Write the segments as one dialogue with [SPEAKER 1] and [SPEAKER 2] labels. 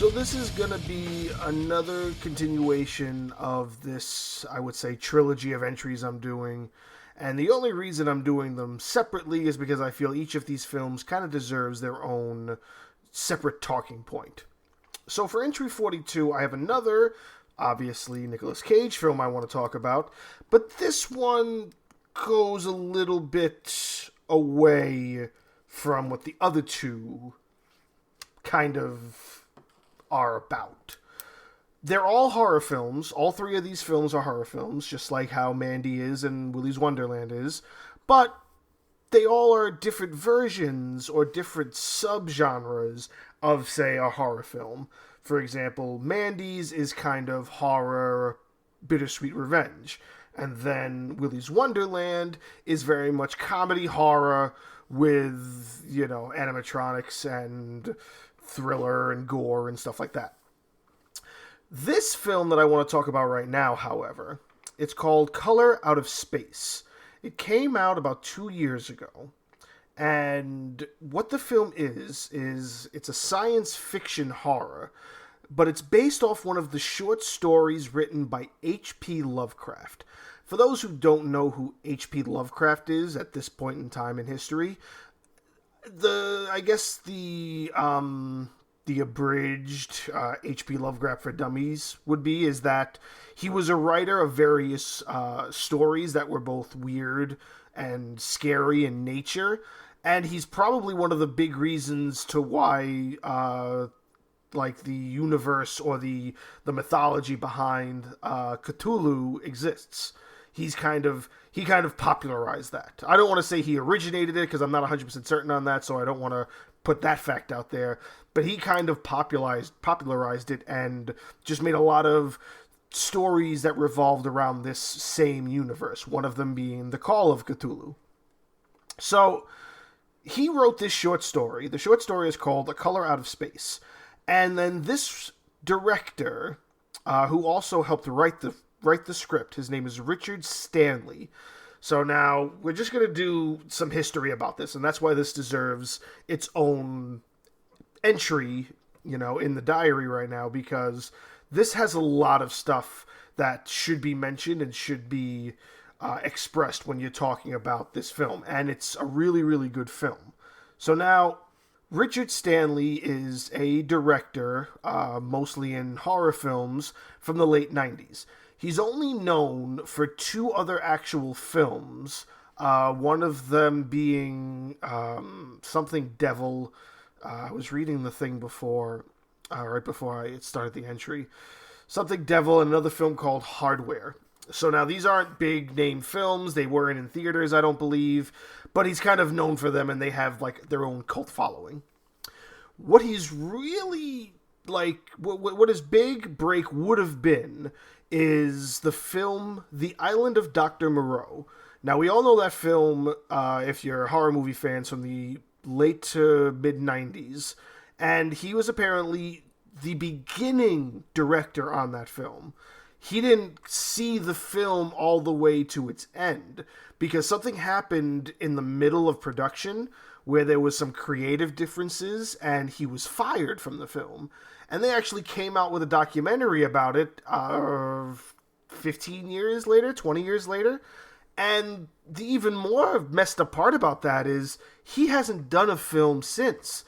[SPEAKER 1] So this is going to be another continuation of this, I would say, trilogy of entries I'm doing. And the only reason I'm doing them separately is because I feel each of these films kind of deserves their own separate talking point. So for entry 42, I have another, obviously, Nicolas Cage film I want to talk about. But this one goes a little bit away from what the other two kind of are about. They're all horror films. All three of these films are horror films, just like how Mandy is and Willy's Wonderland is. But they all are different versions or different subgenres of, say, a horror film. For example, Mandy's is kind of horror, bittersweet revenge. And then Willy's Wonderland is very much comedy horror with, animatronics and thriller and gore and stuff like that. This film that I want to talk about right now, however, it's called Color Out of Space. It came out about 2 years ago. And what the film is it's a science fiction horror, but it's based off one of the short stories written by H.P. Lovecraft. For those who don't know who H.P. Lovecraft is at this point in time in history, the abridged H.P. Lovecraft for Dummies would be is that he was a writer of various stories that were both weird and scary in nature, and he's probably one of the big reasons to why the universe or the mythology behind Cthulhu exists. He kind of popularized that. I don't want to say he originated it because I'm not 100% certain on that, so I don't want to put that fact out there. But he kind of popularized it and just made a lot of stories that revolved around this same universe, one of them being The Call of Cthulhu. So he wrote this short story. The short story is called A Color Out of Space. And then this director, who also helped write the script, his name is Richard Stanley. So now we're just going to do some history about this, and that's why this deserves its own entry, in the diary right now, because this has a lot of stuff that should be mentioned and should be expressed when you're talking about this film, and it's a really, really good film. So now, Richard Stanley is a director, mostly in horror films, from the late 90s. He's only known for two other actual films, one of them being Something Devil. I was reading the thing before, right before I started the entry. Something Devil, and another film called Hardware. So now these aren't big name films. They weren't in theaters, I don't believe. But he's kind of known for them, and they have their own cult following. What he's really what his big break would have been is the film The Island of Dr. Moreau. Now, we all know that film, if you're horror movie fans, from the late to mid-90s. And he was apparently the beginning director on that film. He didn't see the film all the way to its end, because something happened in the middle of production where there was some creative differences, and he was fired from the film. And they actually came out with a documentary about it 15 years later, 20 years later. And the even more messed up part about that is he hasn't done a film since.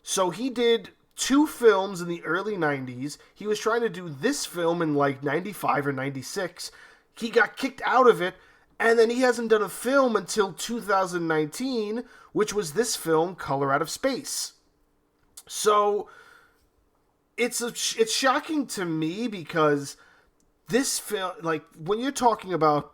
[SPEAKER 1] So he did two films in the early 90s. He was trying to do this film in 95 or 96. He got kicked out of it. And then he hasn't done a film until 2019, which was this film, Color Out of Space. So it's shocking to me because this film, when you're talking about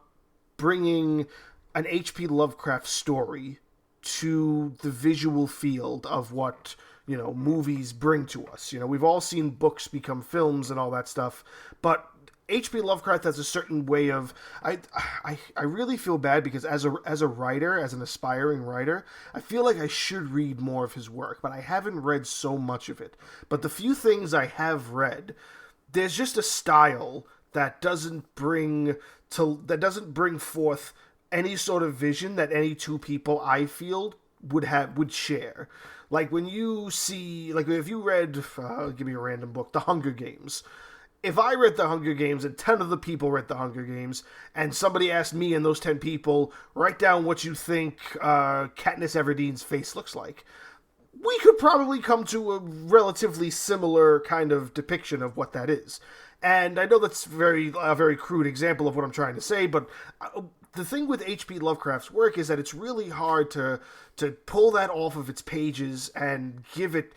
[SPEAKER 1] bringing an H.P. Lovecraft story to the visual field of what, movies bring to us. We've all seen books become films and all that stuff, but H.P. Lovecraft has a certain way of... I really feel bad because as a writer, as an aspiring writer, I feel like I should read more of his work, but I haven't read so much of it. But the few things I have read, there's just a style that doesn't bring forth any sort of vision that any two people, I feel, would share. Like when you see, like if you read, give me a random book, The Hunger Games. If I read The Hunger Games and 10 of the people read The Hunger Games, and somebody asked me and those 10 people, write down what you think Katniss Everdeen's face looks like, we could probably come to a relatively similar kind of depiction of what that is. And I know that's a very crude example of what I'm trying to say, but the thing with H.P. Lovecraft's work is that it's really hard to pull that off of its pages and give it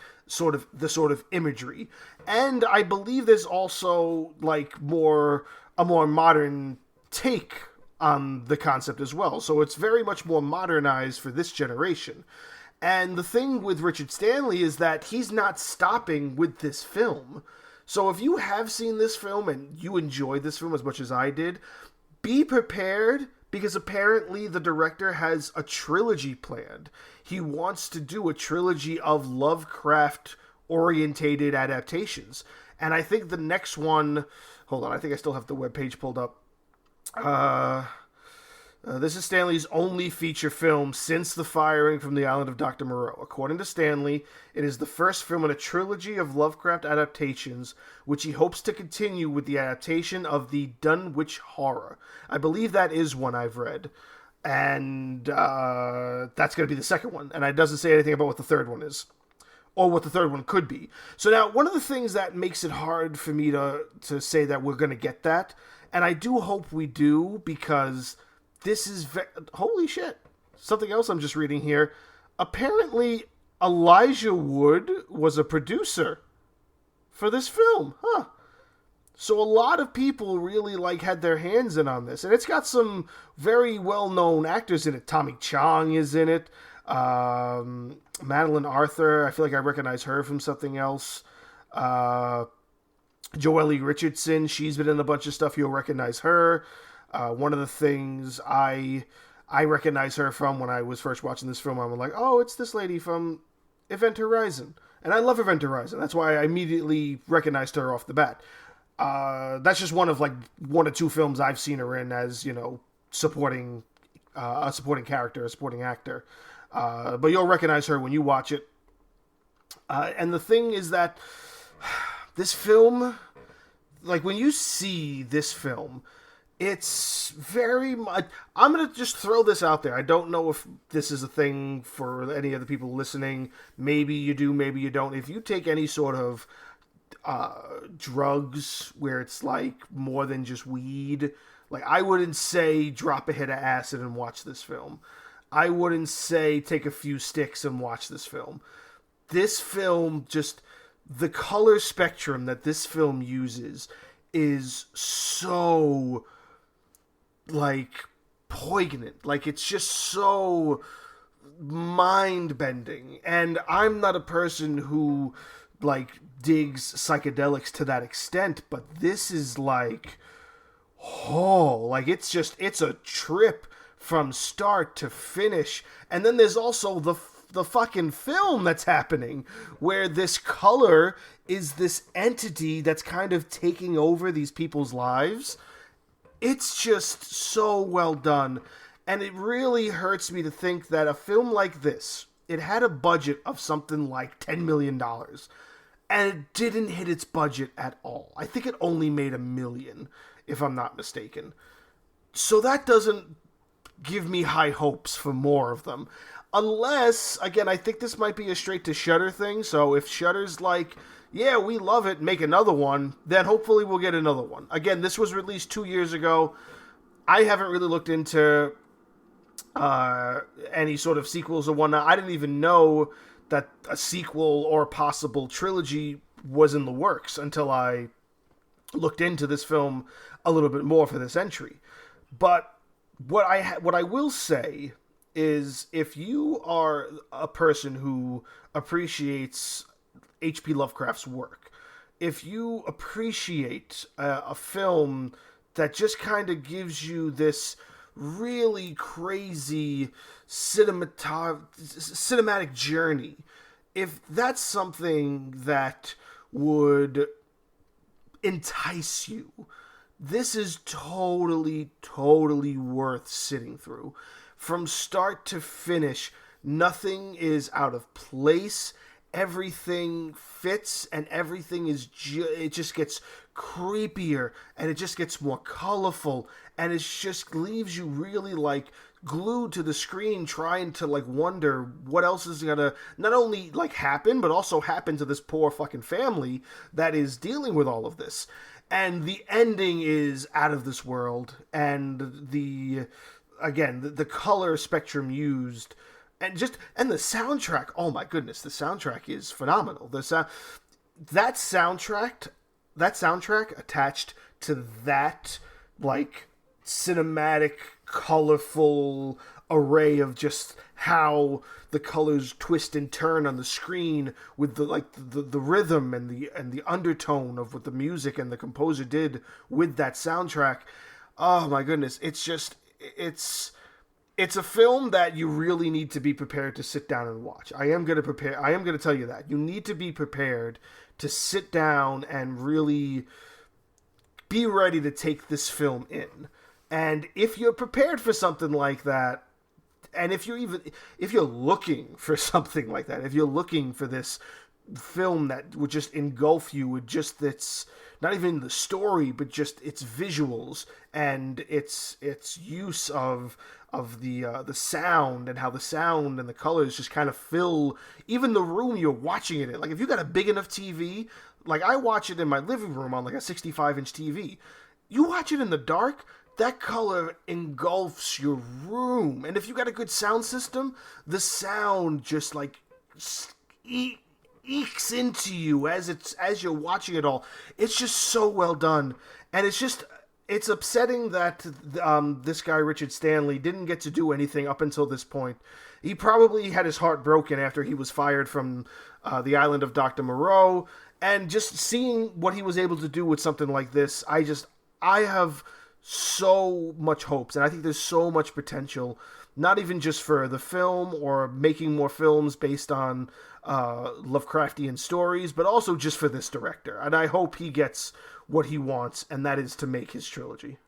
[SPEAKER 1] the sort of imagery. And I believe there's also like a more modern take on the concept as well. So it's very much more modernized for this generation. And the thing with Richard Stanley is that he's not stopping with this film. So if you have seen this film and you enjoyed this film as much as I did, be prepared, because apparently the director has a trilogy planned. He wants to do a trilogy of Lovecraft-orientated adaptations. And I think the next one... Hold on, I think I still have the webpage pulled up. This is Stanley's only feature film since the firing from the island of Dr. Moreau. According to Stanley, it is the first film in a trilogy of Lovecraft adaptations, which he hopes to continue with the adaptation of the Dunwich Horror. I believe that is one I've read. And that's going to be the second one. And it doesn't say anything about what the third one is, or what the third one could be. So now, one of the things that makes it hard for me to say that we're going to get that, and I do hope we do, because... this is... holy shit. Something else I'm just reading here. Apparently, Elijah Wood was a producer for this film. Huh. So a lot of people really, had their hands in on this. And it's got some very well-known actors in it. Tommy Chong is in it. Madeline Arthur. I feel like I recognize her from something else. Joelle Richardson. She's been in a bunch of stuff. You'll recognize her. One of the things I recognize her from when I was first watching this film, I'm like, oh, it's this lady from Event Horizon. And I love Event Horizon. That's why I immediately recognized her off the bat. That's just one of one or two films I've seen her in as, supporting a supporting character, a supporting actor. But you'll recognize her when you watch it. And the thing is that this film, when you see this film, it's very much... I'm going to just throw this out there. I don't know if this is a thing for any of the people listening. Maybe you do, maybe you don't. If you take any sort of drugs where it's more than just weed, I wouldn't say drop a hit of acid and watch this film. I wouldn't say take a few sticks and watch this film. This film, just the color spectrum that this film uses is so... poignant. It's just so mind-bending. And I'm not a person who, digs psychedelics to that extent, but this is it's a trip from start to finish. And then there's also the fucking film that's happening, where this color is this entity that's kind of taking over these people's lives. It's just so well done, and it really hurts me to think that a film like this, it had a budget of something like $10 million, and it didn't hit its budget at all. I think it only made $1 million, if I'm not mistaken. So that doesn't give me high hopes for more of them. Unless, again, I think this might be a straight-to-Shudder thing, so if Shudder's yeah, we love it, make another one, then hopefully we'll get another one. Again, this was released 2 years ago. I haven't really looked into any sort of sequels or whatnot. I didn't even know that a sequel or a possible trilogy was in the works until I looked into this film a little bit more for this entry. But what I will say is, if you are a person who appreciates H.P. Lovecraft's work, if you appreciate a film that just kind of gives you this really crazy cinematic journey, if that's something that would entice you, this is totally worth sitting through. From start to finish, Nothing is out of place. Everything fits, and everything it just gets creepier, and it just gets more colorful, and it just leaves you really like glued to the screen, trying to like wonder what else is gonna not only like happen, but also happen to this poor fucking family that is dealing with all of this. And the ending is out of this world, and the color spectrum used, and the soundtrack. Oh my goodness, the soundtrack is phenomenal. That soundtrack that soundtrack attached to that like cinematic, colorful array of just how the colors twist and turn on the screen with the rhythm and the undertone of what the music and the composer did with that soundtrack. Oh my goodness, it's a film that you really need to be prepared to sit down and watch. I am going to tell you that. You need to be prepared to sit down and really be ready to take this film in. And if you're prepared for something like that, and if you're looking for something like that, if you're looking for this film that would just engulf you with just its not even the story, but just its visuals and its use of the sound, and how the sound and the colors just kind of fill even the room you're watching it in. Like if you got a big enough TV, like I watch it in my living room on like a 65-inch TV. You watch it in the dark, that color engulfs your room. And if you got a good sound system, the sound just like ekes into you as you're watching it all. It's just so well done, and it's upsetting that this guy Richard Stanley didn't get to do anything up until this point. He probably had his heart broken after he was fired from the island of Dr. Moreau, and just seeing what he was able to do with something like this, I have so much hopes, and I think there's so much potential, not even just for the film or making more films based on Lovecraftian stories, but also just for this director. And I hope he gets what he wants, and that is to make his trilogy.